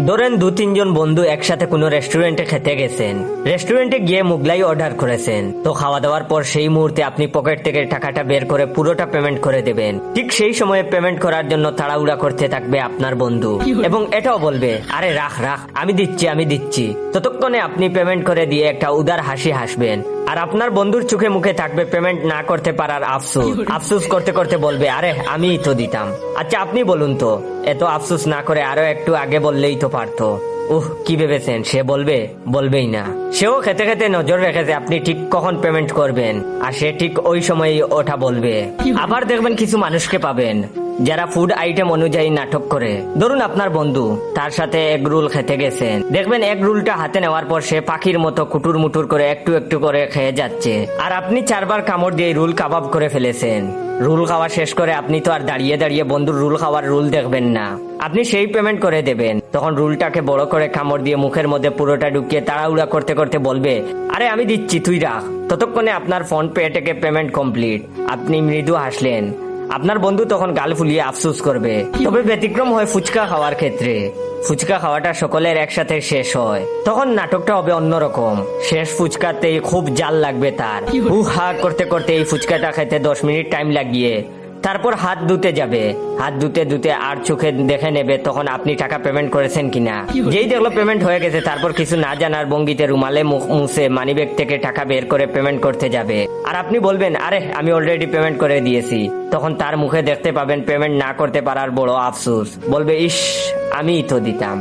ধরেন 2-3 জন বন্ধু একসাথে কোনো রেস্টুরেন্টে খেতে গেছেন। রেস্টুরেন্টে গিয়ে মুগলাই অর্ডার করেছেন। তো খাওয়া দাওয়ার পর সেই মুহূর্তে আপনি পকেট থেকে টাকাটা বের করে পুরোটা পেমেন্ট করে দেবেন। ঠিক সেই সময়ে পেমেন্ট করার জন্য তাড়াহুড়া করতে থাকবে আপনার বন্ধু এবং এটাও বলবে, আরে রাখ রাখ, আমি দিচ্ছি। ততক্ষণে আপনি পেমেন্ট করে দিয়ে একটা উদার হাসি হাসবেন, আর আপনার বন্ধুর চোখে মুখে থাকবে পেমেন্ট না করতে পারার আফসোস করতে করতে বলবে, আরে আমিই তো দিতাম। আচ্ছা আপনি বলুন তো, এত আফসোস না করে আরো একটু আগে বললেই তো পারতো। কি ভেবেছেন সে বলবেই না। সেও খেতে খেতে নজর রেখেছে আপনি ঠিক কখন পেমেন্ট করবেন, আর সে ঠিক ওই সময়ই ওটা বলবে। আবার দেখবেন কিছু মানুষকে পাবেন যারা ফুড আইটেম অনুযায়ী নাটক করে। ধরুন আপনার বন্ধু, তার সাথে এগ রোল খেতে গেছেন। দেখবেন এগ রোলটা হাতে নেওয়ার পর সে পাখির মতো কুটুর মুটুর করে একটু একটু করে খেয়ে যাচ্ছে, আর আপনি 4বার কামড় দিয়ে রোল কাবাব করে ফেলেছেন। রোল খাওয়া শেষ করে আপনি তো আর দাঁড়িয়ে দাঁড়িয়ে বন্ধুর রোল খাওয়ার রোল দেখবেন না, আপনি সেই পেমেন্ট করে দেবেন। তখন রোলটাকে বড় করে কামড় দিয়ে মুখের মধ্যে পুরোটা ঢুকিয়ে তাড়াহুড়া করতে করতে বলবে, আরে আমি দিচ্ছি, তুই রাখ। ততক্ষণে আপনার ফোন পে থেকে পেমেন্ট কমপ্লিট। আপনি মৃদু হাসলেন। আপনার বন্ধু তখন গাল ফুলিয়ে আফসোস করবে। তবে ব্যতিক্রম হয় ফুচকা খাওয়ার ক্ষেত্রে। ফুচকা খাওয়াটা সকলের একসাথে শেষ হয়, তখন নাটকটা হবে অন্যরকম। শেষ ফুচকাতেই খুব জাল লাগবে তার। হা করতে করতে এই ফুচকাটা খেতে 10 মিনিট টাইম লাগিয়ে তারপর হাত ধুতে যাবে। হাত ধুতে আর চোখে দেখে নেবে তখন আপনি টাকা পেমেন্ট করেছেন কিনা। যেই দেখলো পেমেন্ট হয়ে গেছে, তারপর কিছু না জানার ভঙ্গিতে রুমালে মুখ মুছে মানিব্যাগ থেকে টাকা বের করে পেমেন্ট করতে যাবে, আর আপনি বলবেন, আরে আমি অলরেডি পেমেন্ট করে দিয়েছি। তখন তার মুখে দেখতে পাবেন পেমেন্ট না করতে পারার বড় আফসোস। বলবে, ইস আমিই তো দিতাম।